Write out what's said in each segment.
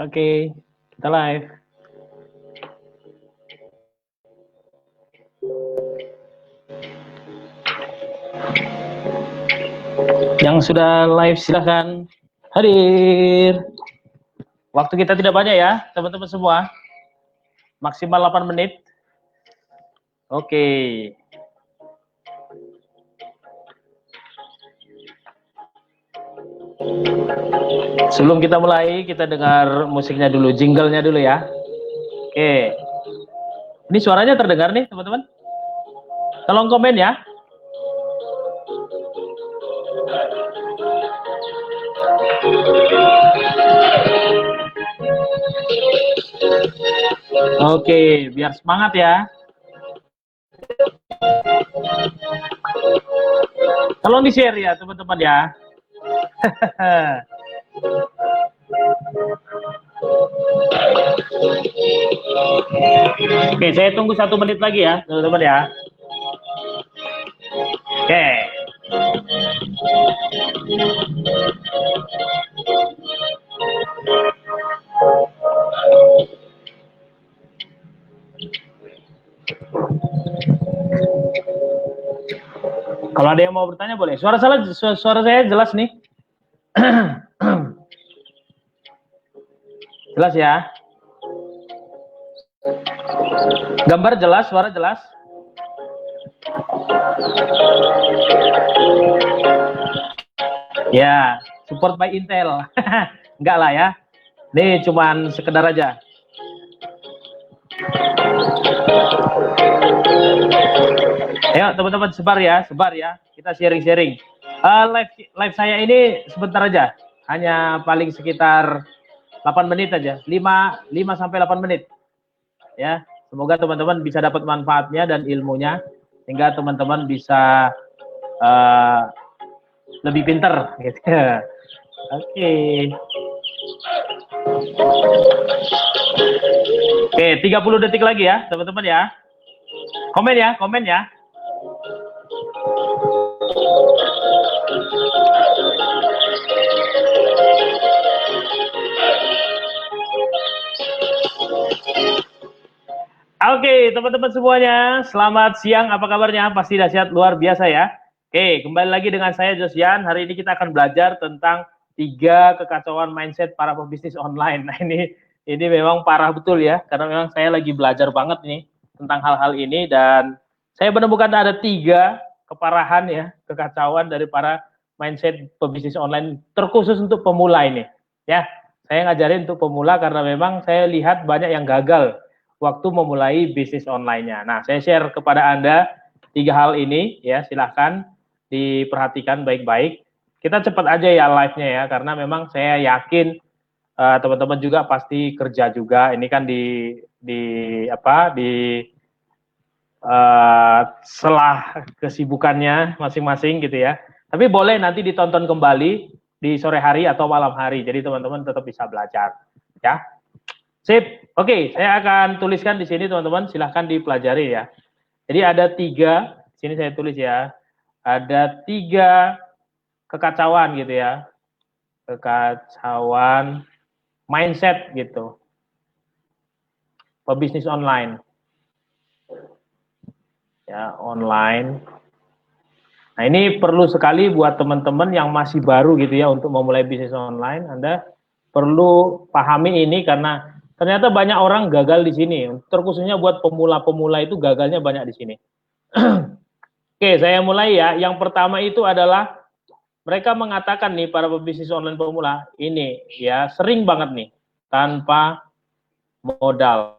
Oke, kita live. Yang sudah live silahkan hadir. Waktu kita tidak banyak ya, teman-teman semua. Maksimal 8 menit. Oke. Sebelum kita mulai, kita dengar musiknya dulu, jinglenya dulu ya. Oke. Ini suaranya terdengar nih, teman-teman? Tolong komen ya. Oke, biar semangat ya. Tolong di-share ya, teman-teman ya. Oke, saya tunggu 1 menit lagi ya, teman-teman ya. Oke. Kalau ada yang mau bertanya boleh. Suara saya jelas nih. Jelas ya. Gambar jelas, suara jelas. Ya, support by Intel. Enggak lah ya. Ini cuman sekedar aja. Ayo teman-teman sebar ya. Kita sharing-sharing. Live saya ini sebentar aja. Hanya paling sekitar 8 menit aja. 5 sampai 8 menit. Ya, semoga teman-teman bisa dapat manfaatnya dan ilmunya sehingga teman-teman bisa lebih pinter gitu. Oke. Oke, 30 detik lagi ya, teman-teman ya. Komen ya. Oke, teman-teman semuanya, selamat siang. Apa kabarnya? Pasti dahsyat luar biasa ya. Oke, kembali lagi dengan saya Josian. Hari ini kita akan belajar tentang 3 kekacauan mindset para pebisnis online. Nah, ini memang parah betul ya, karena memang saya lagi belajar banget nih tentang hal-hal ini dan saya menemukan ada 3 keparahan ya, kekacauan dari para mindset pebisnis online terkhusus untuk pemula ini. Ya, saya ngajarin untuk pemula karena memang saya lihat banyak yang gagal waktu memulai bisnis online-nya. Nah, saya share kepada Anda 3 hal ini ya, silahkan diperhatikan baik-baik. Kita cepat aja ya live-nya ya, karena memang saya yakin teman-teman juga pasti kerja juga. Ini kan di selah kesibukannya masing-masing gitu ya. Tapi boleh nanti ditonton kembali di sore hari atau malam hari. Jadi teman-teman tetap bisa belajar ya. Sip, oke, saya akan tuliskan di sini teman-teman, silahkan dipelajari ya. Jadi ada 3, sini saya tulis ya, ada 3 kekacauan gitu ya, kekacauan mindset gitu, pebisnis online, ya online. Nah ini perlu sekali buat teman-teman yang masih baru gitu ya untuk memulai bisnis online, Anda perlu pahami ini karena ternyata banyak orang gagal di sini. Terkhususnya buat pemula-pemula itu gagalnya banyak di sini. Oke, saya mulai ya. Yang pertama itu adalah mereka mengatakan nih para pebisnis online pemula ini ya sering banget nih tanpa modal.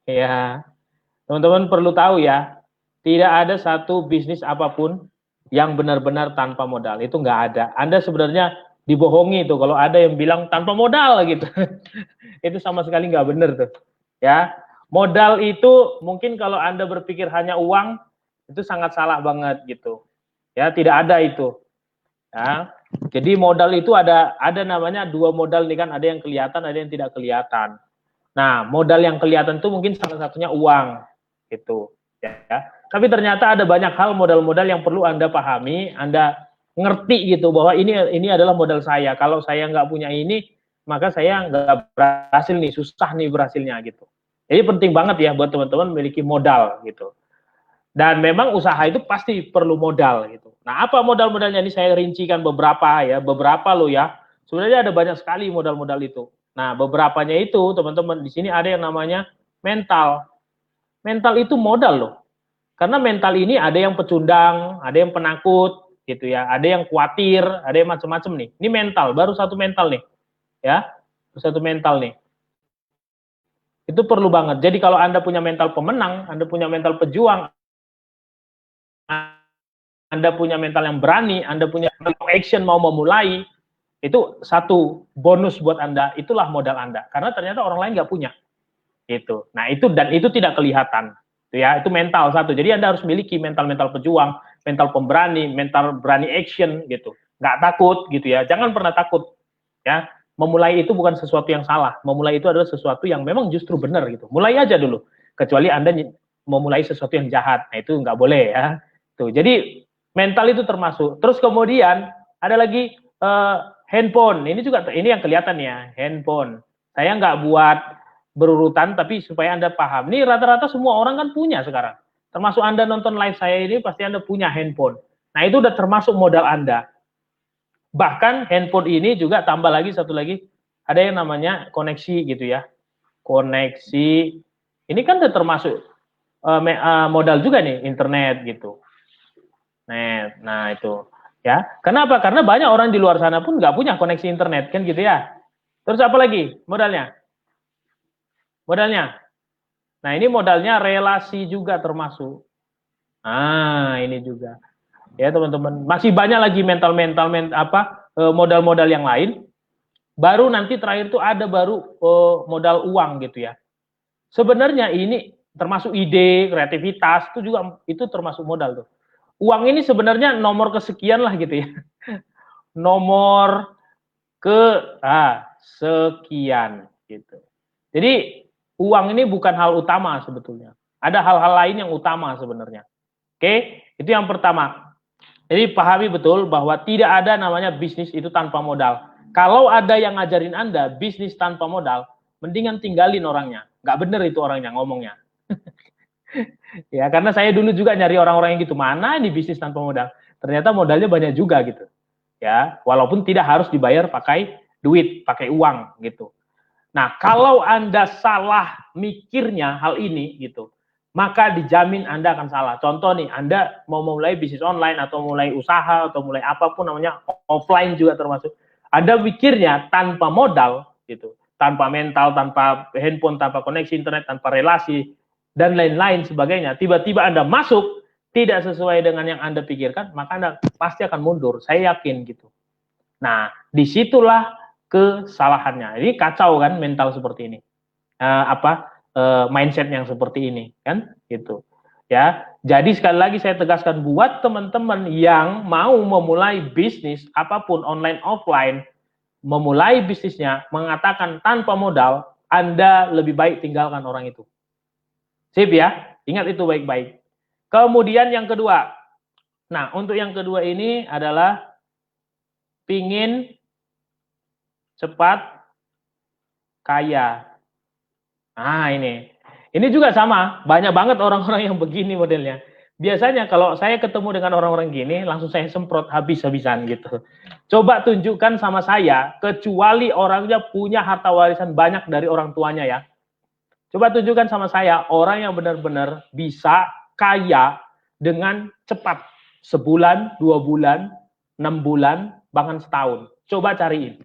Ya, teman-teman perlu tahu ya, tidak ada satu bisnis apapun yang benar-benar tanpa modal. Itu nggak ada. Anda sebenarnya dibohongi tuh kalau ada yang bilang tanpa modal gitu. Itu sama sekali nggak benar tuh. Ya, modal itu mungkin kalau Anda berpikir hanya uang itu sangat salah banget gitu. Ya, tidak ada itu. Ya. Jadi modal itu ada namanya 2 modal nih kan, ada yang kelihatan, ada yang tidak kelihatan. Nah, modal yang kelihatan itu mungkin salah satunya uang gitu ya. Tapi ternyata ada banyak hal modal-modal yang perlu Anda pahami, Anda ngerti gitu bahwa ini adalah modal saya. Kalau saya nggak punya ini, maka saya nggak berhasil nih, susah nih berhasilnya gitu. Jadi penting banget ya buat teman-teman memiliki modal gitu. Dan memang usaha itu pasti perlu modal gitu. Nah, apa modal-modalnya ini saya rincikan beberapa ya, beberapa loh ya. Sebenarnya ada banyak sekali modal-modal itu. Nah, beberapanya itu teman-teman di sini ada yang namanya mental. Mental itu modal loh. Karena mental ini ada yang pecundang, ada yang penakut gitu ya, ada yang khawatir, ada yang macam-macam nih. Ini mental, baru satu mental nih. Ya. Satu mental nih. Itu perlu banget. Jadi kalau Anda punya mental pemenang, Anda punya mental pejuang, Anda punya mental yang berani, Anda punya action mau memulai, itu satu bonus buat Anda, itulah modal Anda. Karena ternyata orang lain nggak punya. Gitu. Nah itu dan itu tidak kelihatan. Ya, itu mental satu. Jadi Anda harus miliki mental-mental pejuang, mental pemberani, mental berani action gitu. Nggak takut gitu ya. Jangan pernah takut. Ya, memulai itu bukan sesuatu yang salah. Memulai itu adalah sesuatu yang memang justru benar gitu. Mulai aja dulu. Kecuali Anda memulai sesuatu yang jahat. Nah, itu nggak boleh ya. Tuh. Jadi mental itu termasuk. Terus kemudian ada lagi handphone. Ini juga ini yang kelihatan ya, handphone. Saya nggak buat berurutan tapi supaya Anda paham. Ini rata-rata semua orang kan punya sekarang. Termasuk Anda nonton live saya ini pasti Anda punya handphone. Nah, itu udah termasuk modal Anda. Bahkan handphone ini juga tambah lagi satu lagi, ada yang namanya koneksi gitu ya. Koneksi. Ini kan udah termasuk modal juga nih, internet gitu. Nah itu ya. Kenapa? Karena banyak orang di luar sana pun nggak punya koneksi internet kan gitu ya. Terus apa lagi modalnya? Modalnya. Nah ini modalnya relasi juga termasuk. Nah ini juga. Ya teman-teman. Masih banyak lagi modal-modal yang lain. Baru nanti terakhir tuh ada baru modal uang gitu ya. Sebenarnya ini termasuk ide, kreativitas itu juga itu termasuk modal tuh. Uang ini sebenarnya nomor kesekian lah gitu ya. Nomor sekian gitu. Jadi uang ini bukan hal utama sebetulnya. Ada hal-hal lain yang utama sebenarnya. Oke, itu yang pertama. Jadi pahami betul bahwa tidak ada namanya bisnis itu tanpa modal. Kalau ada yang ngajarin Anda bisnis tanpa modal, mendingan tinggalin orangnya. Nggak bener itu orangnya ngomongnya. Ya, karena saya dulu juga nyari orang-orang yang gitu. Mana ini bisnis tanpa modal? Ternyata modalnya banyak juga gitu. Ya, walaupun tidak harus dibayar pakai duit, pakai uang gitu. Nah, kalau Anda salah mikirnya hal ini gitu, maka dijamin Anda akan salah. Contoh nih, Anda mau mulai bisnis online atau mulai usaha atau mulai apapun namanya, offline juga termasuk. Anda pikirnya tanpa modal gitu, tanpa mental, tanpa handphone, tanpa koneksi internet, tanpa relasi dan lain-lain sebagainya. Tiba-tiba Anda masuk tidak sesuai dengan yang Anda pikirkan, maka Anda pasti akan mundur. Saya yakin gitu. Nah, disitulah kesalahannya. Ini kacau kan mental seperti ini. Mindset yang seperti ini kan gitu. Ya. Jadi sekali lagi saya tegaskan buat teman-teman yang mau memulai bisnis apapun online offline, memulai bisnisnya mengatakan tanpa modal, Anda lebih baik tinggalkan orang itu. Sip ya. Ingat itu baik-baik. Kemudian yang kedua. Nah, untuk yang kedua ini adalah pingin cepat kaya. Nah ini juga sama, banyak banget orang-orang yang begini modelnya. Biasanya kalau saya ketemu dengan orang-orang gini, langsung saya semprot habis-habisan gitu. Coba tunjukkan sama saya, kecuali orangnya punya harta warisan banyak dari orang tuanya ya. Coba tunjukkan sama saya, orang yang benar-benar bisa kaya dengan cepat. Sebulan, 2 bulan, 6 bulan, bahkan setahun. Coba cariin.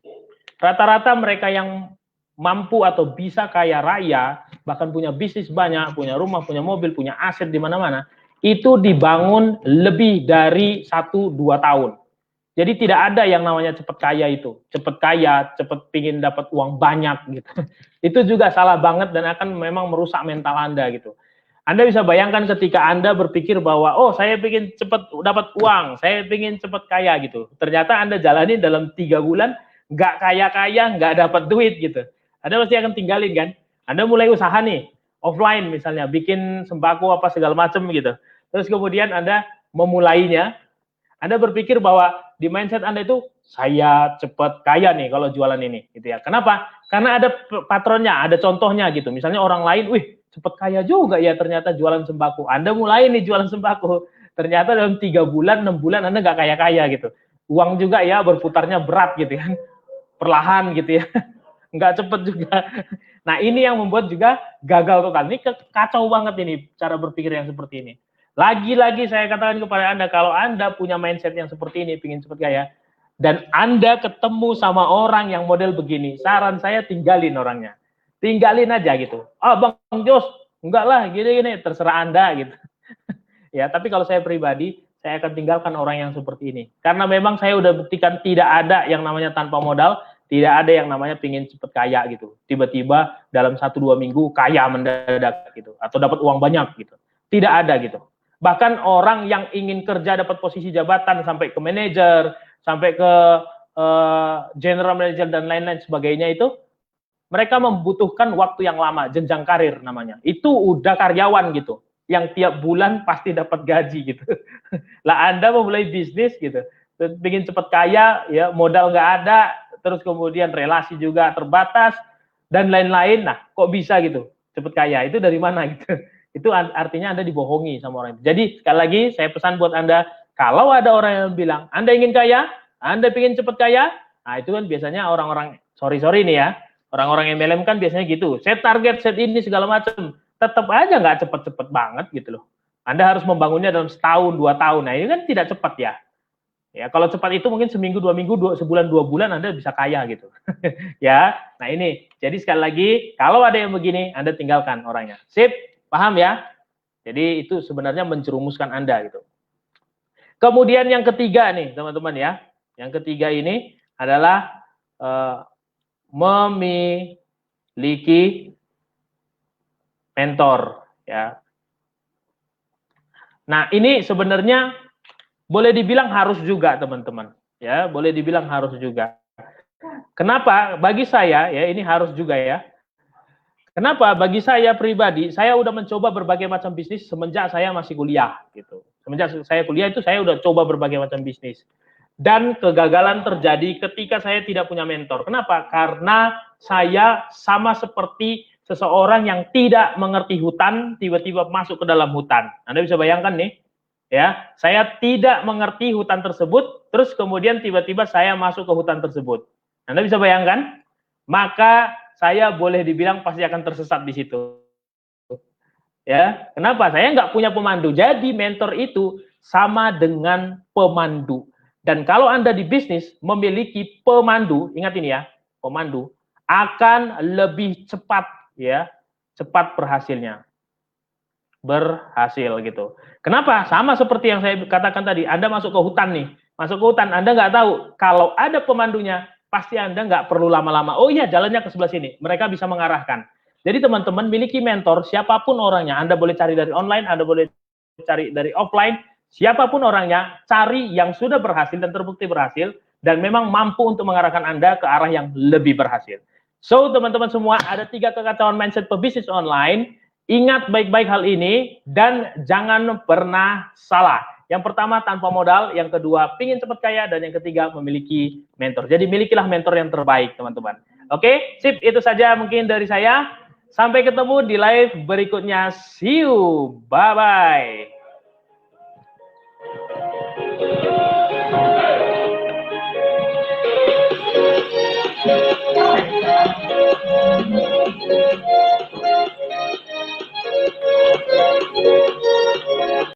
Rata-rata mereka yang mampu atau bisa kaya raya, bahkan punya bisnis banyak, punya rumah, punya mobil, punya aset di mana-mana, itu dibangun lebih dari 1-2 tahun. Jadi tidak ada yang namanya cepat kaya itu. Cepat kaya, cepat pingin dapat uang banyak gitu. Itu juga salah banget dan akan memang merusak mental Anda gitu. Anda bisa bayangkan ketika Anda berpikir bahwa, oh saya pingin cepat dapat uang, saya pingin cepat kaya gitu. Ternyata Anda jalani dalam 3 bulan, nggak kaya-kaya, nggak dapat duit gitu. Anda pasti akan tinggalin kan. Anda mulai usaha nih, offline misalnya, bikin sembako apa segala macam gitu. Terus kemudian Anda memulainya, Anda berpikir bahwa di mindset Anda itu saya cepat kaya nih kalau jualan ini, gitu ya. Kenapa? Karena ada patronnya, ada contohnya gitu. Misalnya orang lain, wih cepat kaya juga ya ternyata jualan sembako. Anda mulai nih jualan sembako, ternyata dalam 3 bulan, 6 bulan Anda nggak kaya-kaya gitu. Uang juga ya berputarnya berat gitu kan, perlahan gitu ya, nggak cepet juga. Nah ini yang membuat juga gagal total. Ini kacau banget ini cara berpikir yang seperti ini. Lagi-lagi saya katakan kepada Anda, kalau Anda punya mindset yang seperti ini, ingin cepat kaya, dan Anda ketemu sama orang yang model begini, saran saya tinggalin orangnya. Tinggalin aja gitu. Ah Bang Jos, enggak lah, gini-gini, terserah Anda gitu. Ya, tapi kalau saya pribadi, saya akan tinggalkan orang yang seperti ini. Karena memang saya udah buktikan tidak ada yang namanya tanpa modal, tidak ada yang namanya pingin cepet kaya gitu. Tiba-tiba dalam 1-2 minggu kaya mendadak gitu. Atau dapat uang banyak gitu. Tidak ada gitu. Bahkan orang yang ingin kerja dapat posisi jabatan sampai ke manajer, sampai ke general manager dan lain-lain sebagainya itu, mereka membutuhkan waktu yang lama, jenjang karir namanya. Itu udah karyawan gitu, yang tiap bulan pasti dapat gaji gitu. Lah Anda memulai bisnis gitu, ingin cepat kaya, ya modal nggak ada, terus kemudian relasi juga terbatas dan lain-lain. Nah, kok bisa gitu cepat kaya? Itu dari mana gitu? Itu artinya Anda dibohongi sama orang itu. Jadi sekali lagi saya pesan buat Anda, kalau ada orang yang bilang Anda ingin kaya, Anda ingin cepat kaya, nah itu kan biasanya orang-orang sorry nih ya, orang-orang MLM kan biasanya gitu. Set target, set ini segala macam, tetap aja nggak cepet-cepet banget gitu loh. Anda harus membangunnya dalam setahun, 2 tahun. Nah ini kan tidak cepat ya. Ya kalau cepat itu mungkin seminggu, 2 minggu, sebulan, 2 bulan Anda bisa kaya gitu. Ya, nah ini. Jadi sekali lagi, kalau ada yang begini, Anda tinggalkan orangnya. Sip, paham ya? Jadi itu sebenarnya menjerumuskan Anda gitu. Kemudian yang ketiga nih teman-teman ya. Yang ketiga ini adalah memiliki mentor ya. Nah, ini sebenarnya boleh dibilang harus juga teman-teman ya, boleh dibilang harus juga. Kenapa? Bagi saya ya ini harus juga ya. Kenapa? Bagi saya pribadi, saya udah mencoba berbagai macam bisnis semenjak saya masih kuliah gitu. Semenjak saya kuliah itu saya udah coba berbagai macam bisnis. Dan kegagalan terjadi ketika saya tidak punya mentor. Kenapa? Karena saya sama seperti seseorang yang tidak mengerti hutan, tiba-tiba masuk ke dalam hutan. Anda bisa bayangkan nih, ya, saya tidak mengerti hutan tersebut, terus kemudian tiba-tiba saya masuk ke hutan tersebut. Anda bisa bayangkan? Maka saya boleh dibilang pasti akan tersesat di situ. Ya, kenapa? Saya nggak punya pemandu. Jadi mentor itu sama dengan pemandu. Dan kalau Anda di bisnis memiliki pemandu, ingat ini ya, pemandu akan lebih cepat ya, cepat berhasil gitu. Kenapa? Sama seperti yang saya katakan tadi, Anda masuk ke hutan nih, masuk ke hutan, Anda nggak tahu, kalau ada pemandunya, pasti Anda nggak perlu lama-lama, oh iya jalannya ke sebelah sini, mereka bisa mengarahkan. Jadi teman-teman miliki mentor, siapapun orangnya, Anda boleh cari dari online, Anda boleh cari dari offline, siapapun orangnya, cari yang sudah berhasil dan terbukti berhasil, dan memang mampu untuk mengarahkan Anda ke arah yang lebih berhasil. So teman-teman semua, ada 3 kekacauan mindset pebisnis online. Ingat baik-baik hal ini dan jangan pernah salah. Yang pertama tanpa modal, yang kedua pingin cepat kaya, dan yang ketiga memiliki mentor. Jadi milikilah mentor yang terbaik teman-teman. Oke, sip, itu saja mungkin dari saya. Sampai ketemu di live berikutnya. See you, bye-bye.